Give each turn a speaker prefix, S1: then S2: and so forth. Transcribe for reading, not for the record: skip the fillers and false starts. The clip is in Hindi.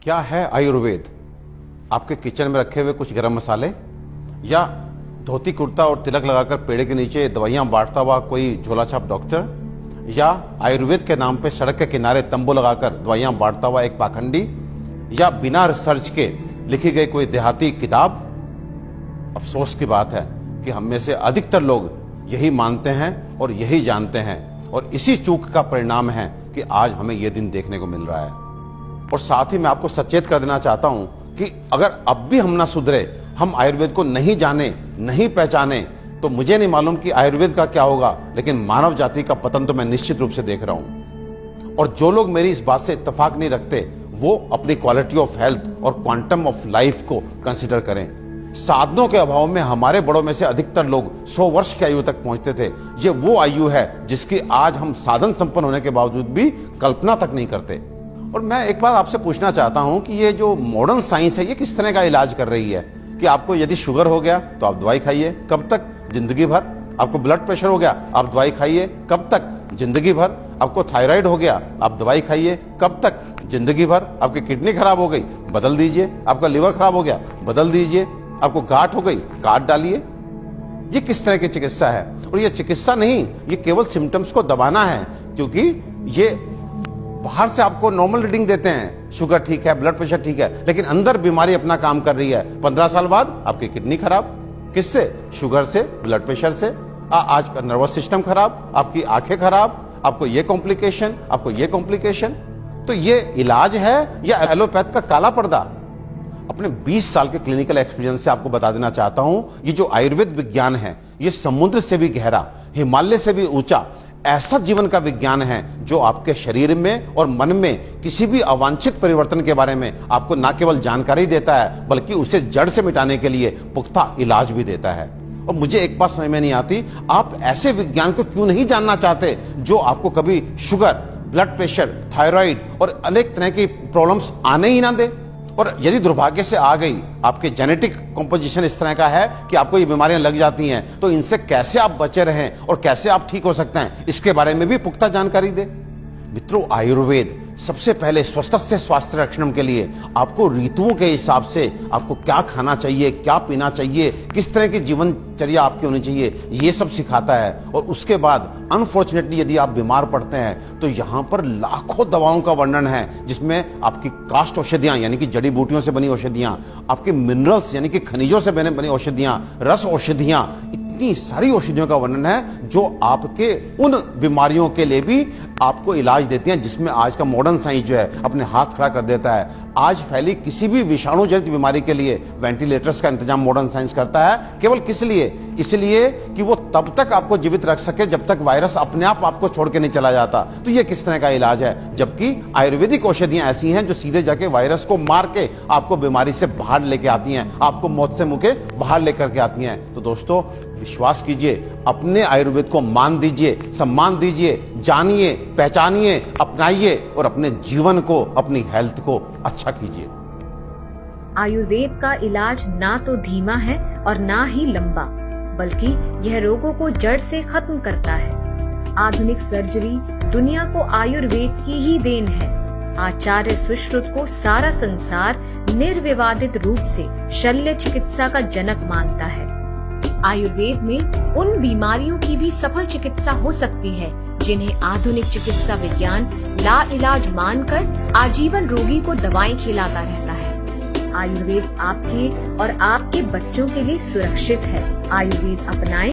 S1: क्या है आयुर्वेद? आपके किचन में रखे हुए कुछ गरम मसाले, या धोती कुर्ता और तिलक लगाकर पेड़ के नीचे दवाइयां बांटता हुआ कोई झोला छाप डॉक्टर, या आयुर्वेद के नाम पे सड़क के किनारे तंबू लगाकर दवाइयां बांटता हुआ एक पाखंडी, या बिना रिसर्च के लिखी गई कोई देहाती किताब? अफसोस की बात है कि हम में से अधिकतर लोग यही मानते हैं और यही जानते हैं, और इसी चूक का परिणाम है कि आज हमें यह दिन देखने को मिल रहा है। और साथ ही मैं आपको सचेत कर देना चाहता हूं कि अगर अब भी हम ना सुधरे, हम आयुर्वेद को नहीं जाने, नहीं पहचाने, तो मुझे नहीं मालूम कि आयुर्वेद का क्या होगा, लेकिन मानव जाति का पतन तो मैं निश्चित रूप से देख रहा हूं। और जो लोग मेरी इस बात से इत्तेफाक नहीं रखते, वो अपनी क्वालिटी ऑफ हेल्थ और क्वांटम ऑफ लाइफ को कंसिडर करें। साधनों के अभाव में हमारे बड़ों में से अधिकतर लोग 100 वर्ष की आयु तक पहुंचते थे। ये वो आयु है जिसकी आज हम साधन संपन्न होने के बावजूद भी कल्पना तक नहीं करते। और मैं एक बात आपसे पूछना चाहता हूं कि ये जो मॉडर्न साइंस है, ये किस तरह का इलाज कर रही है? कि आपको यदि शुगर हो गया तो आप दवाई खाइए, कब तक? जिंदगी भर। आपको ब्लड प्रेशर हो गया, आप दवाई खाइए, कब तक? जिंदगी भर। आपको थायराइड हो गया, आप दवाई खाइए, कब तक? जिंदगी भर। आपकी किडनी खराब हो गई, बदल दीजिए। आपका लिवर खराब हो गया, बदल दीजिए। आपको गांठ हो गई, काट डालिए। ये किस तरह की चिकित्सा है? और ये चिकित्सा नहीं, ये केवल सिम्टम्स को दबाना है, क्योंकि ये बाहर से आपको नॉर्मल रीडिंग देते हैं, शुगर ठीक है, ब्लड प्रेशर ठीक है, लेकिन अंदर बीमारी अपना काम कर रही है। 15 साल बाद आपकी किडनी खराब। किससे? शुगर से, ब्लड प्रेशर से। आज का नर्वस सिस्टम खराब, आपकी आंखें खराब, आपको ये कॉम्प्लिकेशन, आपको ये कॉम्प्लिकेशन। तो ये इलाज है या एलोपैथ का काला पर्दा? अपने 20 साल के क्लिनिकल एक्सपीरियंस से आपको बता देना चाहता हूं, ये जो आयुर्वेद विज्ञान है, ये समुद्र से भी गहरा, हिमालय से भी ऊंचा ऐसा जीवन का विज्ञान है जो आपके शरीर में और मन में किसी भी अवांछित परिवर्तन के बारे में आपको न केवल जानकारी देता है, बल्कि उसे जड़ से मिटाने के लिए पुख्ता इलाज भी देता है। और मुझे एक बात समझ में नहीं आती, आप ऐसे विज्ञान को क्यों नहीं जानना चाहते जो आपको कभी शुगर, ब्लड प्रेशर, थायराइड और अनेक तरह की प्रॉब्लम्स आने ही ना दे। और यदि दुर्भाग्य से आ गई, आपके जेनेटिक कॉम्पोजिशन इस तरह का है कि आपको ये बीमारियां लग जाती हैं, तो इनसे कैसे आप बचे रहें और कैसे आप ठीक हो सकते हैं, इसके बारे में भी पुख्ता जानकारी दे। मित्रों, आयुर्वेद सबसे पहले स्वस्थ स्वास्थ्य रक्षण के लिए आपको ऋतुओं के हिसाब से आपको क्या खाना चाहिए, क्या पीना चाहिए, किस तरह की जीवनचर्या आपकी होनी चाहिए, ये सब सिखाता है। और उसके बाद अनफॉर्चुनेटली यदि आप बीमार पड़ते हैं तो यहाँ पर लाखों दवाओं का वर्णन है, जिसमें आपकी काष्ठ औषधियां यानी कि जड़ी बूटियों से बनी औषधियां, आपके मिनरल्स यानी कि खनिजों से बनी औषधियां, रस औषधियां, इतनी सारी औषधियों का वर्णन है जो आपके उन बीमारियों के लिए भी आपको इलाज देती हैं, जिसमें आज का मॉडर्न साइंस जो है अपने हाथ खड़ा कर देता है। आज फैली किसी भी विषाणु जनित बीमारी के लिए वेंटिलेटर्स का इंतजाम मॉडर्न साइंस करता है। केवल किस लिए? इसलिए कि वो तब तक आपको जीवित रख सके जब तक वायरस अपने आप आपको छोड़ के नहीं चला जाता। तो ये किस तरह का इलाज है? जबकि आयुर्वेदिक औषधियां ऐसी हैं जो सीधे जाके वायरस को मार के आपको बीमारी से बाहर लेके आती हैं, आपको मौत से मुके बाहर लेकर के आती हैं। तो दोस्तों, विश्वास कीजिए, अपने आयुर्वेद को मान दीजिए, सम्मान दीजिए, जानिए, पहचानिए, अपनाइए और अपने जीवन को, अपनी हेल्थ को अच्छा कीजिए।
S2: आयुर्वेद का इलाज ना तो धीमा है और ना ही लंबा, बल्कि यह रोगों को जड़ से खत्म करता है। आधुनिक सर्जरी दुनिया को आयुर्वेद की ही देन है। आचार्य सुश्रुत को सारा संसार निर्विवादित रूप से शल्य चिकित्सा का जनक मानता है। आयुर्वेद में उन बीमारियों की भी सफल चिकित्सा हो सकती है जिन्हें आधुनिक चिकित्सा विज्ञान लाइलाज मानकर आजीवन रोगी को दवाएं खिलाता रहता है। आयुर्वेद आपके और आपके बच्चों के लिए सुरक्षित है। आयुर्वेद अपनाएं।